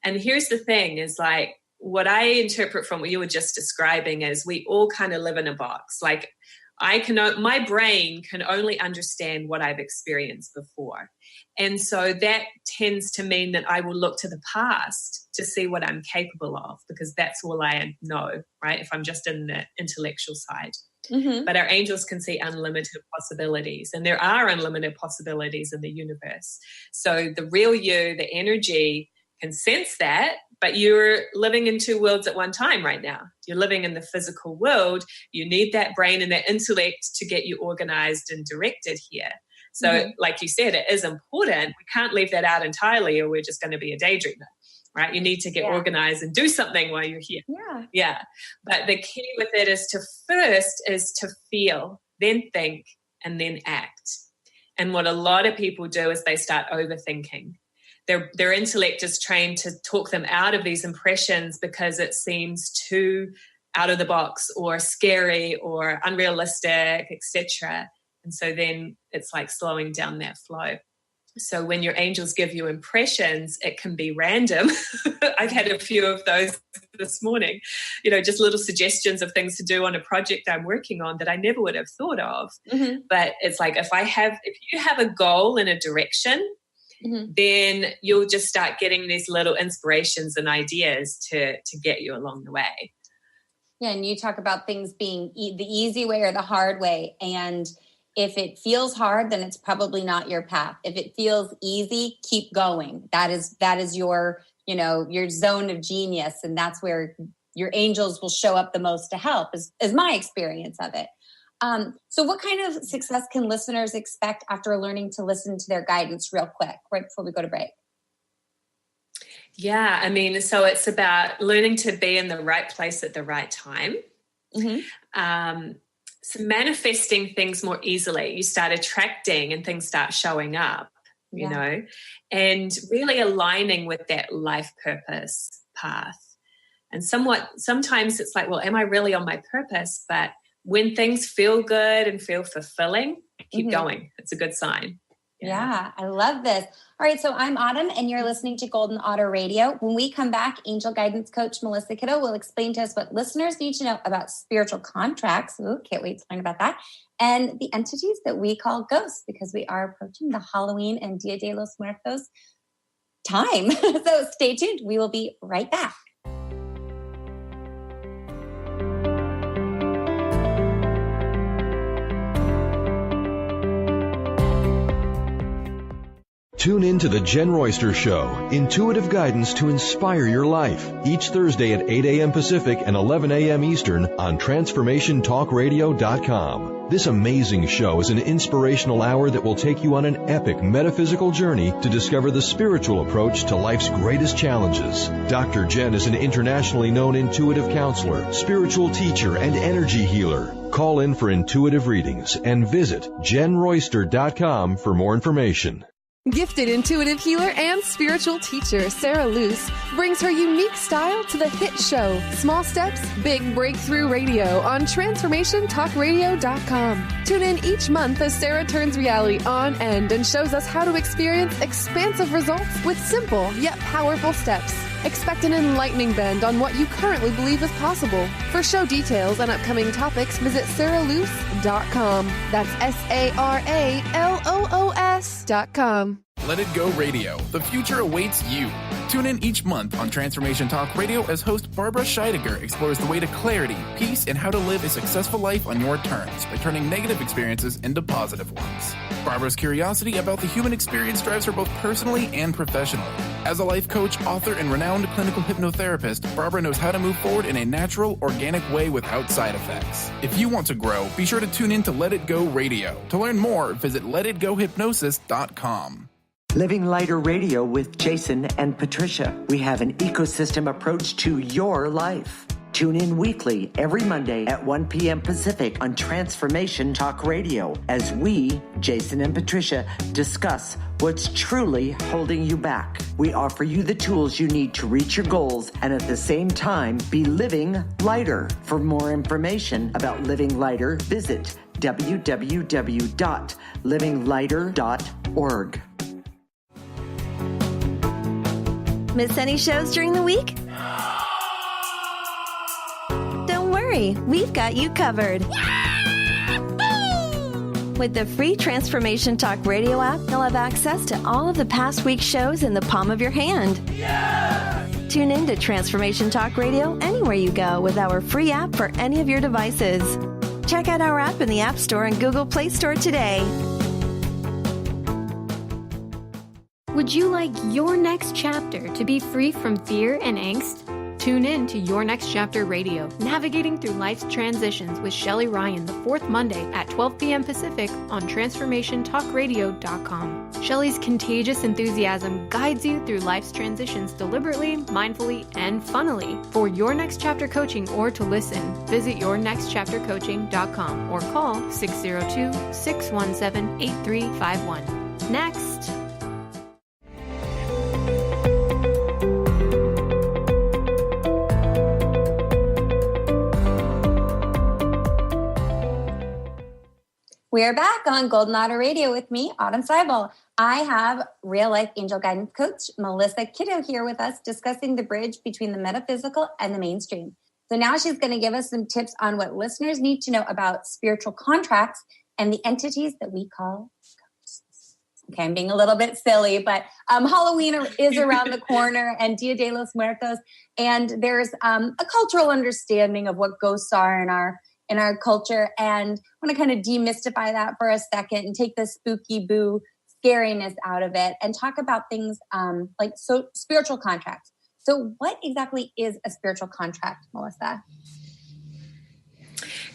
And here's the thing is like, what I interpret from what you were just describing is we all kind of live in a box. Like my brain can only understand what I've experienced before. And so that tends to mean that I will look to the past to see what I'm capable of, because that's all I know, right? If I'm just in the intellectual side. Mm-hmm. But our angels can see unlimited possibilities, and there are unlimited possibilities in the universe. So the real you, the energy, can sense that, but you're living in two worlds at one time right now. You're living in the physical world. You need that brain and that intellect to get you organized and directed here. So like you said, it is important. We can't leave that out entirely, or we're just going to be a daydreamer, right? You need to get organized and do something while you're here. Yeah. But the key with it is to feel, then think, and then act. And what a lot of people do is they start overthinking. Their intellect is trained to talk them out of these impressions because it seems too out of the box or scary or unrealistic, etc. And so then it's like slowing down that flow. So when your angels give you impressions, it can be random. I've had a few of those this morning, just little suggestions of things to do on a project I'm working on that I never would have thought of. Mm-hmm. But it's like, if you have a goal and a direction, then you'll just start getting these little inspirations and ideas to get you along the way. Yeah. And you talk about things being the easy way or the hard way. And if it feels hard, then it's probably not your path. If it feels easy, keep going. That is your zone of genius. And that's where your angels will show up the most to help, is my experience of it. So what kind of success can listeners expect after learning to listen to their guidance real quick, right before we go to break? Yeah, so it's about learning to be in the right place at the right time. Mm-hmm. So manifesting things more easily, you start attracting and things start showing up, you know, and really aligning with that life purpose path. And sometimes it's like, well, am I really on my purpose? But when things feel good and feel fulfilling, keep going. It's a good sign. Yeah, I love this. All right, so I'm Autumn, and you're listening to Golden Otter Radio. When we come back, angel guidance coach Melissa Kitto will explain to us what listeners need to know about spiritual contracts. Ooh, can't wait to learn about that. And the entities that we call ghosts, because we are approaching the Halloween and Dia de los Muertos time. So stay tuned. We will be right back. Tune in to The Jen Royster Show, intuitive guidance to inspire your life, each Thursday at 8 a.m. Pacific and 11 a.m. Eastern on TransformationTalkRadio.com. This amazing show is an inspirational hour that will take you on an epic metaphysical journey to discover the spiritual approach to life's greatest challenges. Dr. Jen is an internationally known intuitive counselor, spiritual teacher, and energy healer. Call in for intuitive readings and visit JenRoyster.com for more information. Gifted intuitive healer and spiritual teacher Sarah Luce brings her unique style to the hit show Small Steps, Big Breakthrough Radio on TransformationTalkRadio.com. Tune in each month as Sarah turns reality on end and shows us how to experience expansive results with simple yet powerful steps. Expect an enlightening bend on what you currently believe is possible. For show details and upcoming topics, visit SarahLuce.com. That's SarahLoos.com. Let It Go Radio. The future awaits you. Tune in each month on Transformation Talk Radio as host Barbara Scheidegger explores the way to clarity, peace, and how to live a successful life on your terms by turning negative experiences into positive ones. Barbara's curiosity about the human experience drives her both personally and professionally. As a life coach, author, and renowned clinical hypnotherapist, Barbara knows how to move forward in a natural, organic way without side effects. If you want to grow, be sure to tune in to Let It Go Radio. To learn more, visit LetItGoHypnosis.com. Living Lighter Radio with Jason and Patricia. We have an ecosystem approach to your life. Tune in weekly every Monday at 1 p.m. Pacific on Transformation Talk Radio as we, Jason and Patricia, discuss what's truly holding you back. We offer you the tools you need to reach your goals and at the same time be living lighter. For more information about Living Lighter, visit www.livinglighter.org. Miss any shows during the week? Don't worry, we've got you covered. With the free Transformation Talk Radio app, you'll have access to all of the past week's shows in the palm of your hand. Yeah! Tune in to Transformation Talk Radio anywhere you go with our free app for any of your devices. Check out our app in the App Store and Google Play Store today. Would you like your next chapter to be free from fear and angst? Tune in to Your Next Chapter Radio, navigating through life's transitions with Shelley Ryan the fourth Monday at 12 p.m. Pacific on TransformationTalkRadio.com. Shelley's contagious enthusiasm guides you through life's transitions deliberately, mindfully, and funnily. For Your Next Chapter coaching or to listen, visit YourNextChapterCoaching.com or call 602-617-8351. Next. We're back on Golden Otter Radio with me, Autumn Seibel. I have real-life angel guidance coach Melissa Kitto here with us discussing the bridge between the metaphysical and the mainstream. So now she's going to give us some tips on what listeners need to know about spiritual contracts and the entities that we call ghosts. Okay, I'm being a little bit silly, but Halloween is around the corner and Dia de los Muertos, and there's a cultural understanding of what ghosts are in our culture. And I want to kind of demystify that for a second and take the spooky boo scariness out of it and talk about things like spiritual contracts. So what exactly is a spiritual contract, Melissa?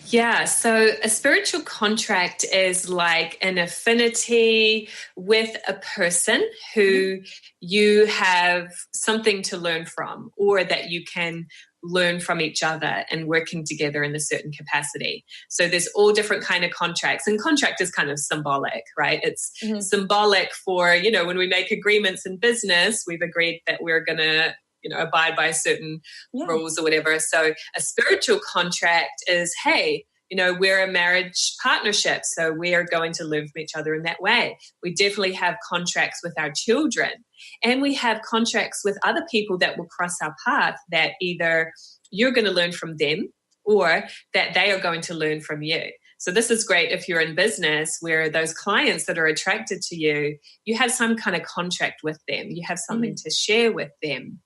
Yeah, so a spiritual contract is like an affinity with a person who you have something to learn from, or that you can learn from each other and working together in a certain capacity. So there's all different kind of contracts, and contract is kind of symbolic, right? It's symbolic for, when we make agreements in business, we've agreed that we're going to, abide by certain rules or whatever. So a spiritual contract is, hey, we're a marriage partnership, so we are going to live with each other in that way. We definitely have contracts with our children, and we have contracts with other people that will cross our path, that either you're going to learn from them or that they are going to learn from you. So this is great if you're in business, where those clients that are attracted to you, you have some kind of contract with them. You have something to share with them.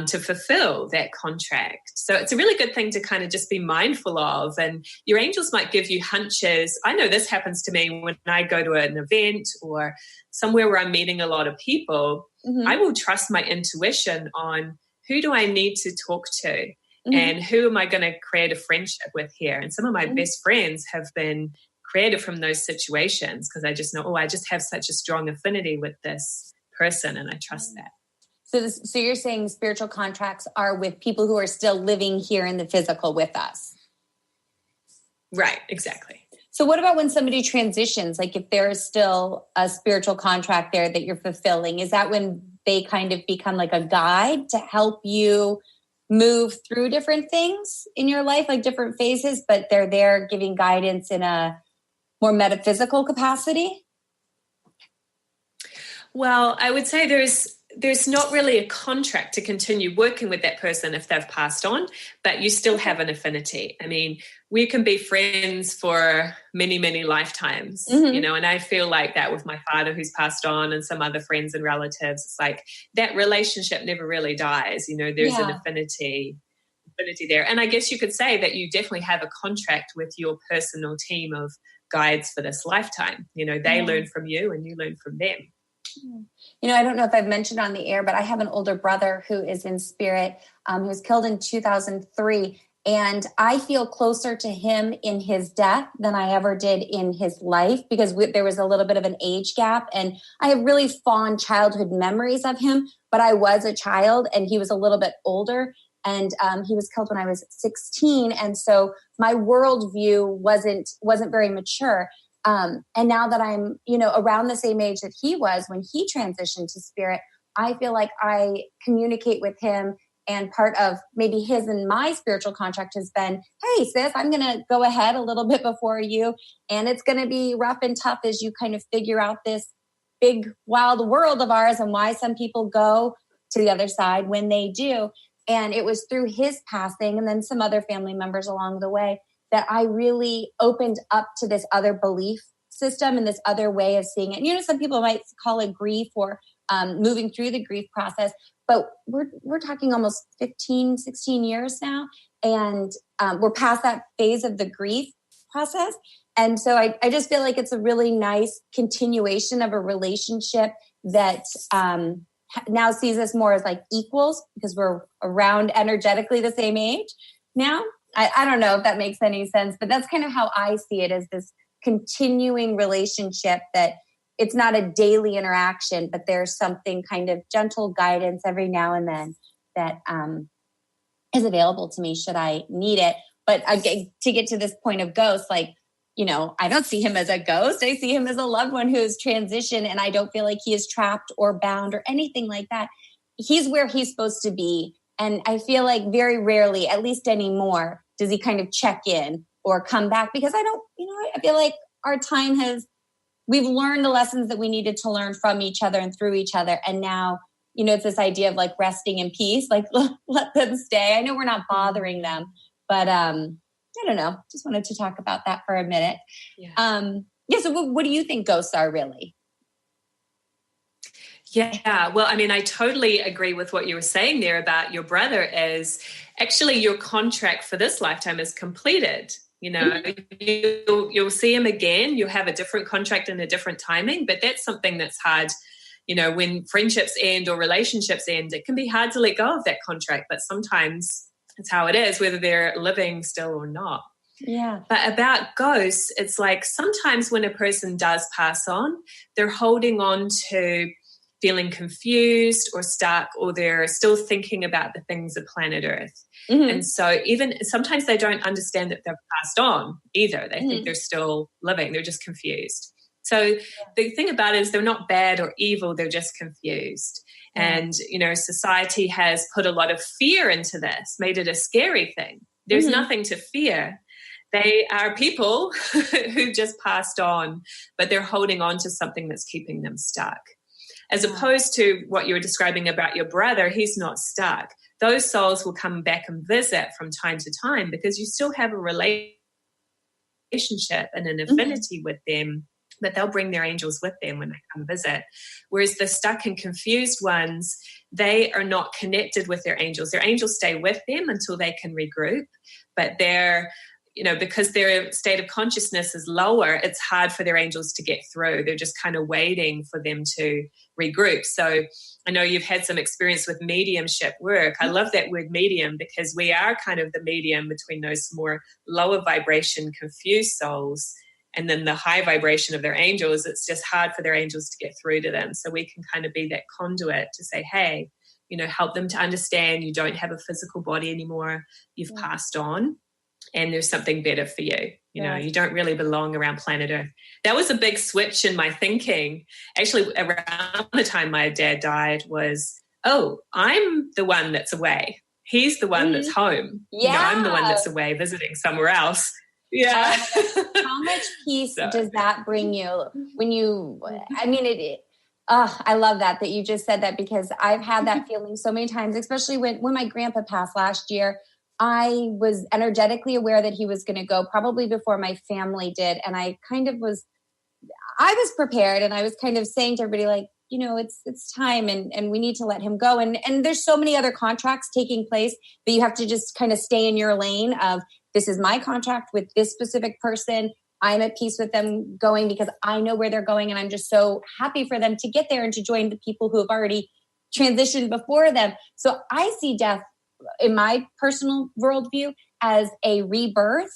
To fulfill that contract. So it's a really good thing to kind of just be mindful of. And your angels might give you hunches. I know this happens to me when I go to an event or somewhere where I'm meeting a lot of people. I will trust my intuition on who do I need to talk to and who am I going to create a friendship with here. And some of my best friends have been created from those situations because I just know, I just have such a strong affinity with this person and I trust that. So you're saying spiritual contracts are with people who are still living here in the physical with us? Right, exactly. So what about when somebody transitions? Like if there's still a spiritual contract there that you're fulfilling, is that when they kind of become like a guide to help you move through different things in your life, like different phases, but they're there giving guidance in a more metaphysical capacity? Well, I would say there's not really a contract to continue working with that person if they've passed on, but you still have an affinity. I mean, we can be friends for many, many lifetimes, and I feel like that with my father who's passed on and some other friends and relatives. It's like that relationship never really dies. There's an affinity there. And I guess you could say that you definitely have a contract with your personal team of guides for this lifetime. They learn from you and you learn from them. I don't know if I've mentioned on the air, but I have an older brother who is in spirit, who was killed in 2003. And I feel closer to him in his death than I ever did in his life because there was a little bit of an age gap. And I have really fond childhood memories of him, but I was a child and he was a little bit older. And he was killed when I was 16. And so my worldview wasn't very mature. And now that I'm, around the same age that he was when he transitioned to spirit, I feel like I communicate with him, and part of maybe his and my spiritual contract has been, hey, sis, I'm going to go ahead a little bit before you. And it's going to be rough and tough as you kind of figure out this big, wild world of ours and why some people go to the other side when they do. And it was through his passing and then some other family members along the way that I really opened up to this other belief system and this other way of seeing it. And, some people might call it grief or moving through the grief process, but we're talking almost 15, 16 years now. And we're past that phase of the grief process. And so I just feel like it's a really nice continuation of a relationship that now sees us more as like equals because we're around energetically the same age now. I don't know if that makes any sense, but that's kind of how I see it, as this continuing relationship that it's not a daily interaction, but there's something kind of gentle guidance every now and then that is available to me should I need it. But to get to this point of ghosts, like, I don't see him as a ghost. I see him as a loved one who has transitioned, and I don't feel like he is trapped or bound or anything like that. He's where he's supposed to be. And I feel like very rarely, at least anymore, does he kind of check in or come back, because I feel like our time we've learned the lessons that we needed to learn from each other and through each other. And now, it's this idea of like resting in peace, like let them stay. I know we're not bothering them, but I don't know. Just wanted to talk about that for a minute. Yeah. So what do you think ghosts are really? Yeah. Well, I totally agree with what you were saying there about your brother. Is actually your contract for this lifetime is completed. You'll see him again. You'll have a different contract and a different timing, but that's something that's hard. When friendships end or relationships end, it can be hard to let go of that contract, but sometimes it's how it is, whether they're living still or not. Yeah. But about ghosts, it's like sometimes when a person does pass on, they're holding on to feeling confused or stuck, or they're still thinking about the things of planet Earth. Mm-hmm. And so even sometimes they don't understand that they've passed on either. They think they're still living. They're just confused. So the thing about it is they're not bad or evil. They're just confused. Yeah. And, society has put a lot of fear into this, made it a scary thing. There's nothing to fear. They are people who just passed on, but they're holding on to something that's keeping them stuck. As opposed to what you were describing about your brother, he's not stuck. Those souls will come back and visit from time to time because you still have a relationship and an affinity with them, but they'll bring their angels with them when they come visit. Whereas the stuck and confused ones, they are not connected with their angels. Their angels stay with them until they can regroup, but they're, because their state of consciousness is lower, it's hard for their angels to get through. They're just kind of waiting for them to regroup. So I know you've had some experience with mediumship work. I love that word medium because we are kind of the medium between those more lower vibration, confused souls and then the high vibration of their angels. It's just hard for their angels to get through to them. So we can kind of be that conduit to say, hey, help them to understand you don't have a physical body anymore. You've passed on. And there's something better for you. You don't really belong around planet Earth. That was a big switch in my thinking. Actually, around the time my dad died was, I'm the one that's away. He's the one that's home. Yeah. I'm the one that's away visiting somewhere else. Yeah. How much peace does that bring you when you, I love that you just said that, because I've had that feeling so many times, especially when my grandpa passed last year. I was energetically aware that he was going to go probably before my family did. And I was prepared, and I was kind of saying to everybody, like, it's time and we need to let him go. And there's so many other contracts taking place, but you have to just kind of stay in your lane of, this is my contract with this specific person. I'm at peace with them going because I know where they're going. And I'm just so happy for them to get there and to join the people who have already transitioned before them. So I see death, in my personal worldview, as a rebirth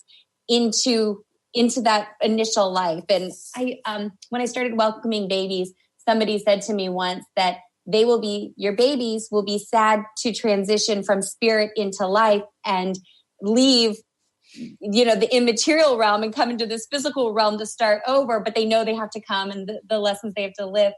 into that initial life. And when I started welcoming babies, somebody said to me once that your babies will be sad to transition from spirit into life and leave, the immaterial realm and come into this physical realm to start over, but they know they have to come and the lessons they have to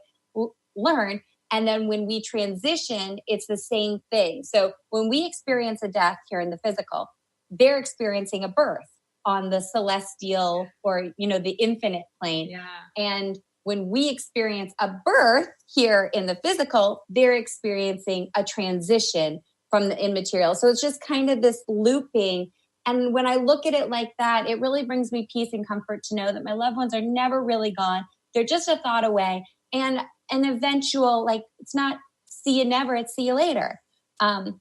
learn. And then when we transition, it's the same thing. So when we experience a death here in the physical, they're experiencing a birth on the celestial or, the infinite plane. Yeah. And when we experience a birth here in the physical, they're experiencing a transition from the immaterial. So it's just kind of this looping And when I look at it like that, it really brings me peace and comfort to know that my loved ones are never really gone. They're just a thought away. And an eventual, like, it's not see you never, it's see you later. I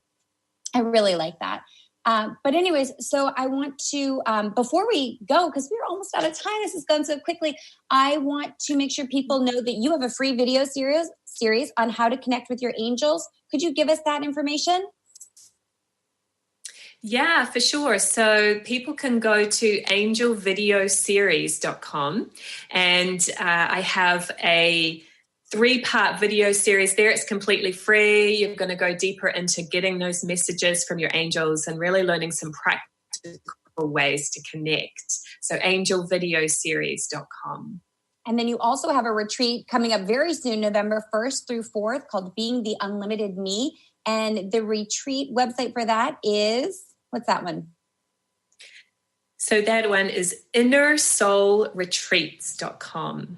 really like that. But anyways, so I want to, before we go, because we're almost out of time, this has gone so quickly, I want to make sure people know that you have a free video series on how to connect with your angels. Could you give us that information? Yeah, for sure. So people can go to angelvideoseries.com, and I have a 3-part video series there. It's completely free. You're going to go deeper into getting those messages from your angels and really learning some practical ways to connect. So angelvideoseries.com. And then you also have a retreat coming up very soon, November 1st through 4th, called Being the Unlimited Me. And the retreat website for that is, what's that one? So that one is innersoulretreats.com.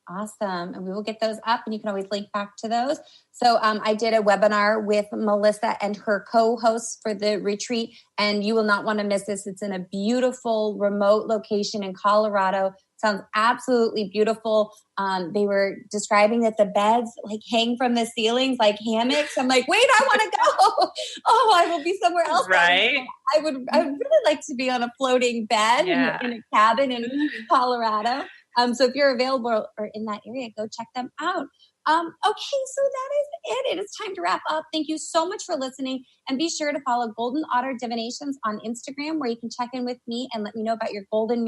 Awesome. And we will get those up, and you can always link back to those. So I did a webinar with Melissa and her co-hosts for the retreat, and you will not want to miss this. It's in a beautiful remote location in Colorado. Sounds absolutely beautiful. They were describing that the beds like hang from the ceilings like hammocks. I'm like, wait, I want to go. Oh, I will be somewhere else. Right. I would really like to be on a floating bed in a cabin in Colorado. So if you're available or in that area, go check them out. Okay, so that is it. It is time to wrap up. Thank you so much for listening. And be sure to follow Golden Otter Divinations on Instagram, where you can check in with me and let me know about your golden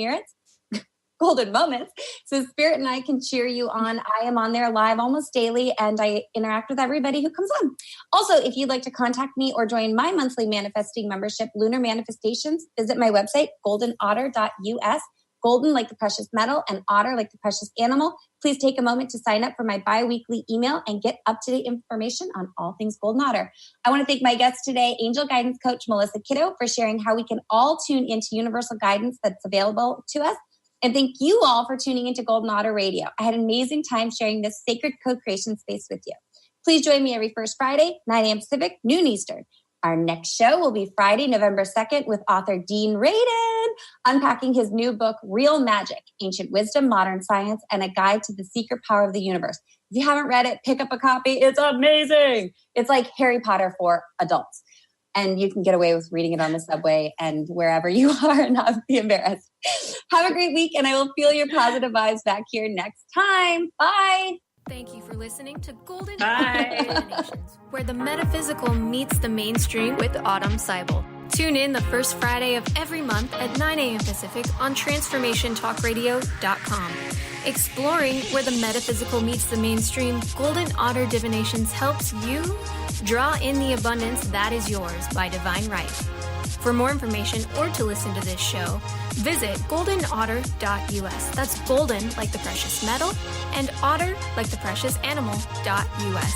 golden moments. So Spirit and I can cheer you on. I am on there live almost daily, and I interact with everybody who comes on. Also, if you'd like to contact me or join my monthly manifesting membership, Lunar Manifestations, visit my website, guidance..Us. Golden like the precious metal and otter like the precious animal. Please take a moment to sign up for my bi-weekly email and get up-to-date information on all things Golden Otter. I want to thank my guest today, Angel Guidance Coach Melissa Kitto, for sharing how we can all tune into universal guidance that's available to us. And thank you all for tuning into Golden Otter Radio. I had an amazing time sharing this sacred co-creation space with you. Please join me every first Friday, 9 a.m. Pacific, noon Eastern. Our next show will be Friday, November 2nd with author Dean Radin, unpacking his new book, Real Magic, Ancient Wisdom, Modern Science, and a Guide to the Secret Power of the Universe. If you haven't read it, pick up a copy. It's amazing. It's like Harry Potter for adults. And you can get away with reading it on the subway and wherever you are and not be embarrassed. Have a great week, and I will feel your positive vibes back here next time. Bye. Thank you for listening to Golden Otter Divinations, where the metaphysical meets the mainstream with Autumn Seibel. Tune in the first Friday of every month at 9 a.m. Pacific on TransformationTalkRadio.com. Exploring where the metaphysical meets the mainstream, Golden Otter Divinations helps you draw in the abundance that is yours by divine right. For more information or to listen to this show, visit guidance.Us. That's golden like the precious metal and otter like the precious animal.Us.